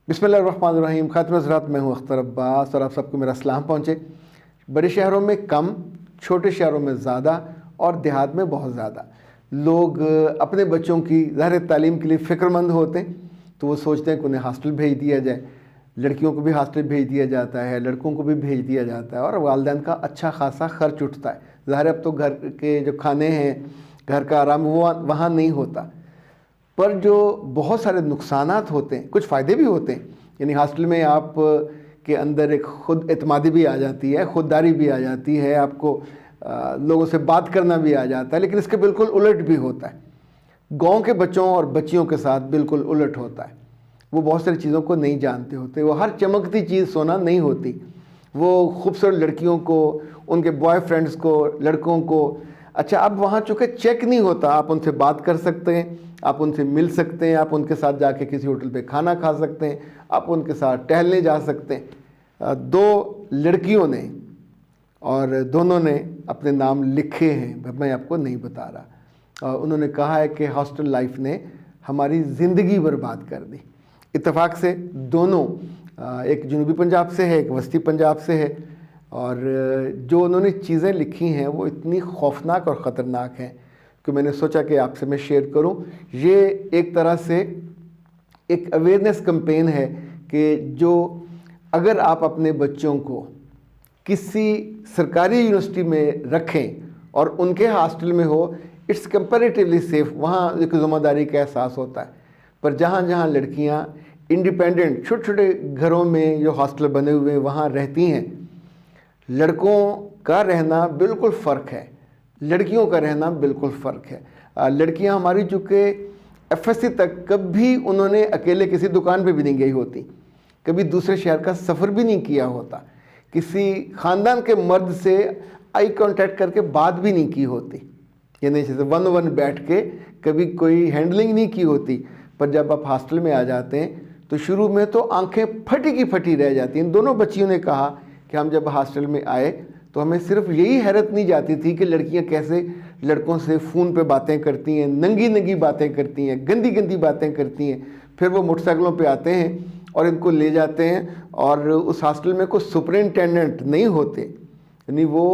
بسم اللہ الرحمن الرحیم. خاتم حضرات، میں ہوں اختر عباس اور آپ سب کو میرا سلام پہنچے. بڑے شہروں میں کم، چھوٹے شہروں میں زیادہ اور دیہات میں بہت زیادہ لوگ اپنے بچوں کی ظاہر تعلیم کے لیے فکر مند ہوتے ہیں. تو وہ سوچتے ہیں کہ انہیں ہاسٹل بھیج دیا جائے. لڑکیوں کو بھی ہاسٹل بھیج دیا جاتا ہے، لڑکوں کو بھی بھیج دیا جاتا ہے اور والدین کا اچھا خاصا خرچ اٹھتا ہے. ظاہر اب تو گھر کے جو کھانے ہیں، گھر کا آرام وہ وہاں نہیں ہوتا. پر جو بہت سارے نقصانات ہوتے ہیں، کچھ فائدے بھی ہوتے ہیں. یعنی ہاسٹل میں آپ کے اندر ایک خود اعتمادی بھی آ جاتی ہے، خودداری بھی آ جاتی ہے، آپ کو لوگوں سے بات کرنا بھی آ جاتا ہے. لیکن اس کے بالکل الٹ بھی ہوتا ہے. گاؤں کے بچوں اور بچیوں کے ساتھ بالکل الٹ ہوتا ہے. وہ بہت ساری چیزوں کو نہیں جانتے ہوتے. وہ ہر چمکتی چیز سونا نہیں ہوتی. وہ خوبصورت لڑکیوں کو، ان کے بوائے فرینڈز کو، لڑکوں کو، اچھا اب وہاں چونکہ چیک نہیں ہوتا، آپ ان سے بات کر سکتے ہیں، آپ ان سے مل سکتے ہیں، آپ ان کے ساتھ جا کے کسی ہوٹل پہ کھانا کھا سکتے ہیں، آپ ان کے ساتھ ٹہلنے جا سکتے ہیں. دو لڑکیوں نے اور دونوں نے اپنے نام لکھے ہیں، میں آپ کو نہیں بتا رہا. انہوں نے کہا ہے کہ ہاسٹل لائف نے ہماری زندگی برباد کر دی. اتفاق سے دونوں، ایک جنوبی پنجاب سے ہے، ایک وسطی پنجاب سے ہے. اور جو انہوں نے چیزیں لکھی ہیں وہ اتنی خوفناک اور خطرناک ہیں کہ میں نے سوچا کہ آپ سے میں شیئر کروں. یہ ایک طرح سے ایک اویئرنیس کمپین ہے کہ جو اگر آپ اپنے بچوں کو کسی سرکاری یونیورسٹی میں رکھیں اور ان کے ہاسٹل میں ہو، اٹس کمپیریٹیولی سیف. وہاں ایک ذمہ داری کا احساس ہوتا ہے. پر جہاں جہاں لڑکیاں انڈیپینڈنٹ چھوٹے چھوٹے گھروں میں جو ہاسٹل بنے ہوئے وہاں رہتی ہیں، لڑکوں کا رہنا بالکل فرق ہے، لڑکیوں کا رہنا بالکل فرق ہے. لڑکیاں ہماری چونکہ ایف ایس سی تک کبھی انہوں نے اکیلے کسی دکان پہ بھی نہیں گئی ہوتی، کبھی دوسرے شہر کا سفر بھی نہیں کیا ہوتا، کسی خاندان کے مرد سے آئی کانٹیکٹ کر کے بات بھی نہیں کی ہوتی، یعنی جیسے ون بیٹھ کے کبھی کوئی ہینڈلنگ نہیں کی ہوتی. پر جب آپ ہاسٹل میں آ جاتے ہیں تو شروع میں تو آنکھیں پھٹی کی پھٹی رہ جاتی ہیں. دونوں بچیوں نے کہا کہ ہم جب ہاسٹل میں آئے تو ہمیں صرف یہی حیرت نہیں جاتی تھی کہ لڑکیاں کیسے لڑکوں سے فون پہ باتیں کرتی ہیں، ننگی ننگی باتیں کرتی ہیں، گندی گندی باتیں کرتی ہیں. پھر وہ موٹر سائیکلوں پہ آتے ہیں اور ان کو لے جاتے ہیں. اور اس ہاسٹل میں کوئی سپرنٹینڈنٹ نہیں ہوتے، یعنی وہ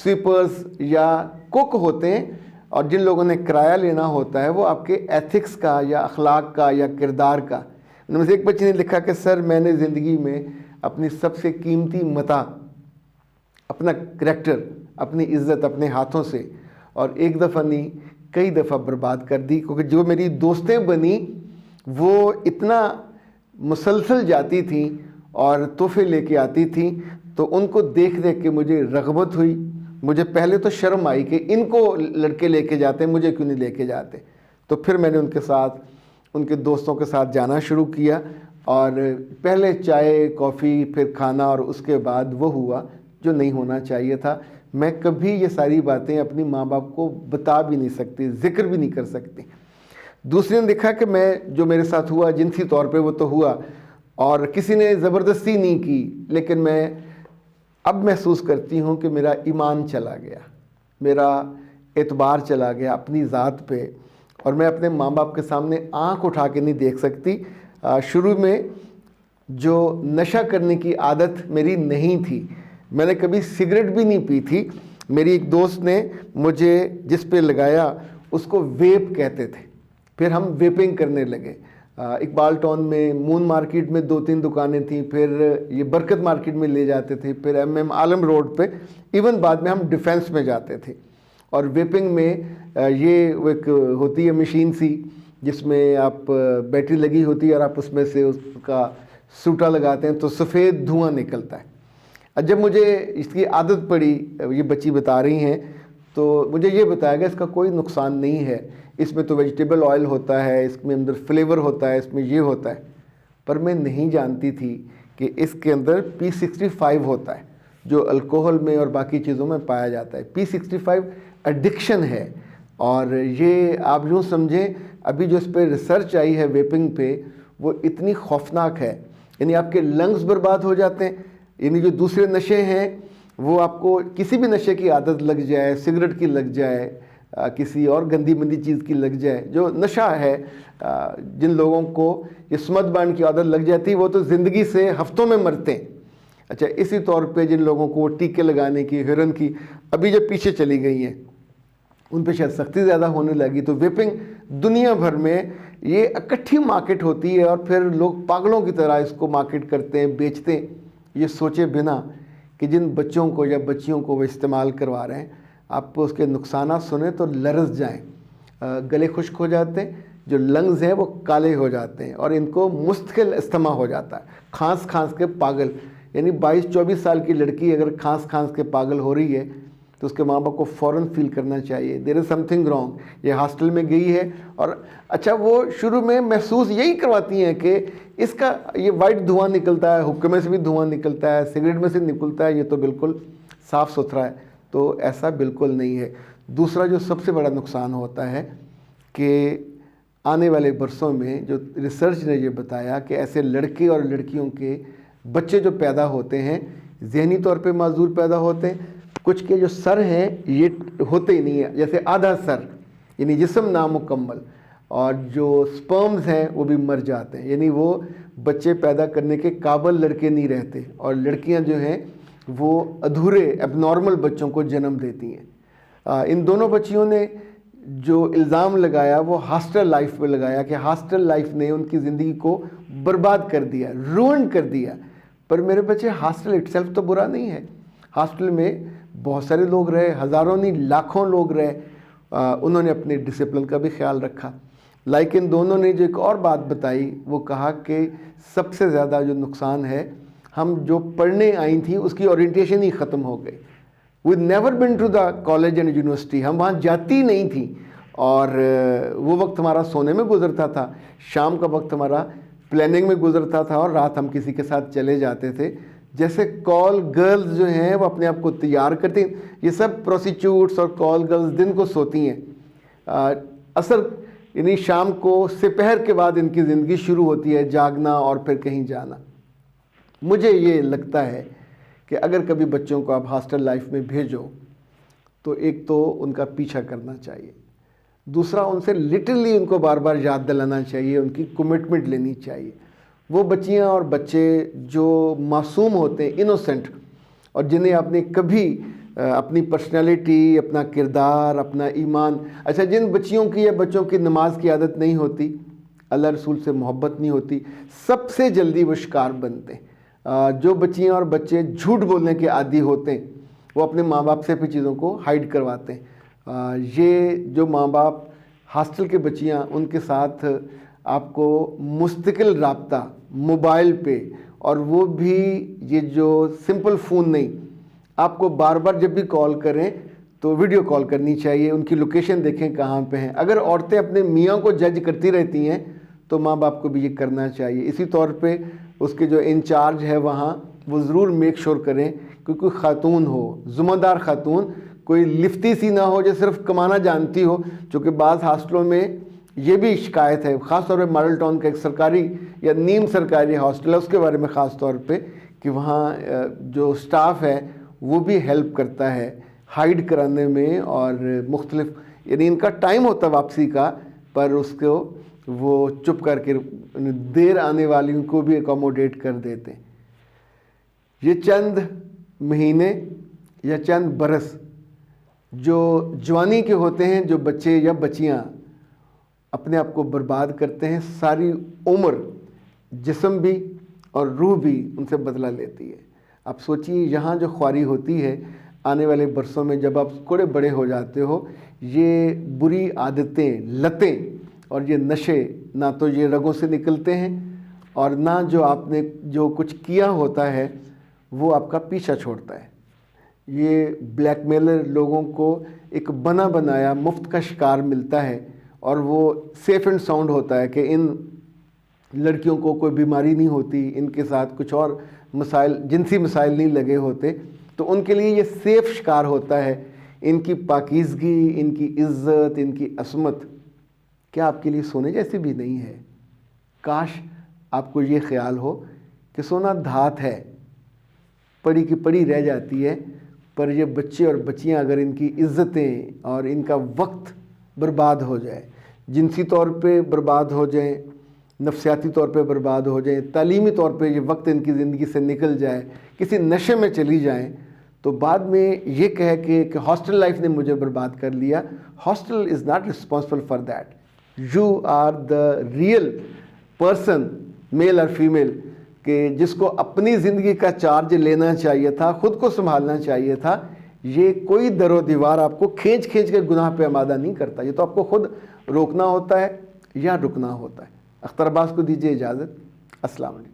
سویپرز یا کوک ہوتے ہیں. اور جن لوگوں نے کرایہ لینا ہوتا ہے وہ آپ کے ایتھکس کا یا اخلاق کا یا کردار کا. ان میں سے ایک بچے نے لکھا کہ سر میں نے زندگی میں اپنی سب سے قیمتی متاع، اپنا کریکٹر، اپنی عزت اپنے ہاتھوں سے اور ایک دفعہ نہیں کئی دفعہ برباد کر دی. کیونکہ جو میری دوستیں بنی وہ اتنا مسلسل جاتی تھیں اور تحفے لے کے آتی تھیں، تو ان کو دیکھ دیکھ کے مجھے رغبت ہوئی. مجھے پہلے تو شرم آئی کہ ان کو لڑکے لے کے جاتے ہیں، مجھے کیوں نہیں لے کے جاتے. تو پھر میں نے ان کے ساتھ، ان کے دوستوں کے ساتھ جانا شروع کیا. اور پہلے چائے کافی، پھر کھانا، اور اس کے بعد وہ ہوا جو نہیں ہونا چاہیے تھا. میں کبھی یہ ساری باتیں اپنی ماں باپ کو بتا بھی نہیں سکتی، ذکر بھی نہیں کر سکتی. دوسرے نے دیکھا کہ میں جو میرے ساتھ ہوا جنسی طور پہ وہ تو ہوا اور کسی نے زبردستی نہیں کی، لیکن میں اب محسوس کرتی ہوں کہ میرا ایمان چلا گیا، میرا اعتبار چلا گیا اپنی ذات پہ، اور میں اپنے ماں باپ کے سامنے آنکھ اٹھا کے نہیں دیکھ سکتی. شروع میں جو نشہ کرنے کی عادت میری نہیں تھی، میں نے کبھی سگریٹ بھی نہیں پی تھی. میری ایک دوست نے مجھے جس پہ لگایا اس کو ویپ کہتے تھے. پھر ہم ویپنگ کرنے لگے. اقبال ٹاؤن میں، مون مارکیٹ میں 2-3 دکانیں تھیں، پھر یہ برکت مارکیٹ میں لے جاتے تھے، پھر ایم عالم روڈ پہ، ایون بعد میں ہم ڈیفینس میں جاتے تھے. اور ویپنگ میں یہ ایک ہوتی ہے مشین سی جس میں آپ بیٹری لگی ہوتی ہے اور آپ اس میں سے اس کا سوٹا لگاتے ہیں تو سفید دھواں نکلتا ہے. جب مجھے اس کی عادت پڑی، یہ بچی بتا رہی ہیں، تو مجھے یہ بتایا گیا اس کا کوئی نقصان نہیں ہے، اس میں تو ویجیٹیبل آئل ہوتا ہے، اس میں اندر فلیور ہوتا ہے، اس میں یہ ہوتا ہے. پر میں نہیں جانتی تھی کہ اس کے اندر P65 ہوتا ہے جو الکوہل میں اور باقی چیزوں میں پایا جاتا ہے. P65 ایڈکشن ہے. اور یہ آپ یوں سمجھیں ابھی جو اس پہ ریسرچ آئی ہے ویپنگ پہ وہ اتنی خوفناک ہے. یعنی آپ کے لنگز برباد ہو جاتے ہیں. یعنی جو دوسرے نشے ہیں وہ آپ کو کسی بھی نشے کی عادت لگ جائے، سگریٹ کی لگ جائے، کسی اور گندی مندی چیز کی لگ جائے. جو نشہ ہے, جن لوگوں کو یہ سمت بانڈ کی عادت لگ جاتی ہے وہ تو زندگی سے ہفتوں میں مرتے ہیں. اچھا, اسی طور پہ جن لوگوں کو ٹیکے لگانے کی, ہیروئن کی ابھی جو پیچھے چلی گئی ہیں, ان پہ شاید سختی زیادہ ہونے لگی. تو ویپنگ دنیا بھر میں یہ اکٹھی مارکیٹ ہوتی ہے اور پھر لوگ پاگلوں کی طرح اس کو مارکیٹ کرتے ہیں, بیچتے ہیں, یہ سوچے بنا کہ جن بچوں کو یا بچیوں کو وہ استعمال کروا رہے ہیں, آپ اس کے نقصانات سنیں تو لرز جائیں. گلے خشک ہو جاتے ہیں, جو لنگز ہیں وہ کالے ہو جاتے ہیں, اور ان کو مستقل استھما ہو جاتا ہے, کھانس کھانس کے پاگل. یعنی 22-24 سال کی لڑکی اگر کھانس کھانس کے پاگل ہو رہی ہے تو اس کے ماں باپ کو فوراً فیل کرنا چاہیے دیر از سم تھنگ رانگ. یہ ہاسٹل میں گئی ہے, اور اچھا وہ شروع میں محسوس یہی کرواتی ہیں کہ اس کا یہ وائٹ دھواں نکلتا ہے, حکے میں سے بھی دھواں نکلتا ہے, سگریٹ میں سے نکلتا ہے, یہ تو بالکل صاف ستھرا ہے. تو ایسا بالکل نہیں ہے. دوسرا جو سب سے بڑا نقصان ہوتا ہے کہ آنے والے برسوں میں جو ریسرچ نے یہ بتایا کہ ایسے لڑکے اور لڑکیوں کے بچے جو پیدا ہوتے ہیں ذہنی طور پہ معذور پیدا ہوتے ہیں. کچھ کے جو سر ہیں یہ ہوتے ہی نہیں ہیں, جیسے آدھا سر, یعنی جسم نامکمل, اور جو سپرمز ہیں وہ بھی مر جاتے ہیں. یعنی وہ بچے پیدا کرنے کے قابل لڑکے نہیں رہتے, اور لڑکیاں جو ہیں وہ ادھورے ایب نارمل بچوں کو جنم دیتی ہیں. ان دونوں بچیوں نے جو الزام لگایا وہ ہاسٹل لائف پہ لگایا کہ ہاسٹل لائف نے ان کی زندگی کو برباد کر دیا, روئن کر دیا. پر میرے بچے ہاسٹل اٹ سیلف تو برا نہیں ہے. ہاسٹل میں بہت سارے لوگ رہے, ہزاروں نہیں لاکھوں لوگ رہے, انہوں نے اپنے ڈسپلن کا بھی خیال رکھا. لیکن دونوں نے جو ایک اور بات بتائی وہ کہا کہ سب سے زیادہ جو نقصان ہے, ہم جو پڑھنے آئی تھیں اس کی اورینٹیشن ہی ختم ہو گئی. We never been to the college and university, ہم وہاں جاتی نہیں تھیں, اور وہ وقت ہمارا سونے میں گزرتا تھا, شام کا وقت ہمارا پلاننگ میں گزرتا تھا, اور رات ہم کسی کے ساتھ چلے جاتے تھے. جیسے کال گرلز جو ہیں وہ اپنے آپ کو تیار کرتی ہیں, یہ سب پروسٹیچیوٹس اور کال گرلز دن کو سوتی ہیں, اثر یعنی شام کو سپہر کے بعد ان کی زندگی شروع ہوتی ہے, جاگنا اور پھر کہیں جانا. مجھے یہ لگتا ہے کہ اگر کبھی بچوں کو آپ ہاسٹل لائف میں بھیجو تو ایک تو ان کا پیچھا کرنا چاہیے, دوسرا ان سے لٹرلی ان کو بار بار یاد دلانا چاہیے, ان کی کمٹمنٹ لینی چاہیے. وہ بچیاں اور بچے جو معصوم ہوتے ہیں, انوسنٹ, اور جنہیں آپ نے کبھی اپنی پرسنالٹی, اپنا کردار, اپنا ایمان, اچھا جن بچیوں کی یا بچوں کی نماز کی عادت نہیں ہوتی, اللہ رسول سے محبت نہیں ہوتی, سب سے جلدی وہ شکار بنتے ہیں. جو بچیاں اور بچے جھوٹ بولنے کے عادی ہوتے ہیں وہ اپنے ماں باپ سے بھی چیزوں کو ہائیڈ کرواتے ہیں. یہ جو ماں باپ ہاسٹل کے بچیاں, ان کے ساتھ آپ کو مستقل رابطہ موبائل پہ, اور وہ بھی یہ جو سمپل فون نہیں, آپ کو بار بار جب بھی کال کریں تو ویڈیو کال کرنی چاہیے, ان کی لوکیشن دیکھیں کہاں پہ ہیں. اگر عورتیں اپنے میاں کو جج کرتی رہتی ہیں تو ماں باپ کو بھی یہ کرنا چاہیے. اسی طور پہ اس کے جو انچارج ہے وہاں, وہ ضرور میک شور کریں کہ کوئی خاتون ہو, ذمہ دار خاتون, کوئی لفتی سی نہ ہو جو صرف کمانا جانتی ہو. چونکہ بعض ہاسٹلوں میں یہ بھی شکایت ہے, خاص طور پہ ماڈل ٹاؤن کا ایک سرکاری یا نیم سرکاری ہاسٹل ہے, اس کے بارے میں خاص طور پہ کہ وہاں جو سٹاف ہے وہ بھی ہیلپ کرتا ہے ہائیڈ کرانے میں, اور مختلف یعنی ان کا ٹائم ہوتا ہے واپسی کا, پر اس کو وہ چپ کر کے دیر آنے والیوں کو بھی اکوموڈیٹ کر دیتے ہیں. یہ چند مہینے یا چند برس جو جوانی کے ہوتے ہیں, جو بچے یا بچیاں اپنے آپ کو برباد کرتے ہیں, ساری عمر جسم بھی اور روح بھی ان سے بدلہ لیتی ہے. آپ سوچیے یہاں جو خواری ہوتی ہے, آنے والے برسوں میں جب آپ تھوڑے بڑے ہو جاتے ہو, یہ بری عادتیں, لتیں اور یہ نشے نہ تو یہ رگوں سے نکلتے ہیں, اور نہ جو آپ نے جو کچھ کیا ہوتا ہے وہ آپ کا پیچھا چھوڑتا ہے. یہ بلیک میلر لوگوں کو ایک بنا بنایا مفت کا شکار ملتا ہے, اور وہ سیف اینڈ ساؤنڈ ہوتا ہے کہ ان لڑکیوں کو کوئی بیماری نہیں ہوتی, ان کے ساتھ کچھ اور مسائل, جنسی مسائل نہیں لگے ہوتے, تو ان کے لیے یہ سیف شکار ہوتا ہے. ان کی پاکیزگی, ان کی عزت, ان کی عصمت کیا آپ کے لیے سونے جیسی بھی نہیں ہے؟ کاش آپ کو یہ خیال ہو کہ سونا دھات ہے, پڑی کی پڑی رہ جاتی ہے, پر یہ بچے اور بچیاں اگر ان کی عزتیں اور ان کا وقت برباد ہو جائے، جنسی طور پہ برباد ہو جائیں، نفسیاتی طور پہ برباد ہو جائیں، تعلیمی طور پہ یہ وقت ان کی زندگی سے نکل جائے، کسی نشے میں چلی جائیں، تو بعد میں یہ کہے کہ ہاسٹل لائف نے مجھے برباد کر لیا. Hostel is not responsible for that. You are the real person, male اور فیمیل، کہ جس کو اپنی زندگی کا چارج لینا چاہیے تھا، خود کو سنبھالنا چاہیے تھا. یہ کوئی در و دیوار آپ کو کھینچ کے گناہ پہ آمادہ نہیں کرتا. یہ تو آپ کو خود روکنا ہوتا ہے یا رکنا ہوتا ہے. اختر عباس کو دیجیے اجازت. السلام علیکم.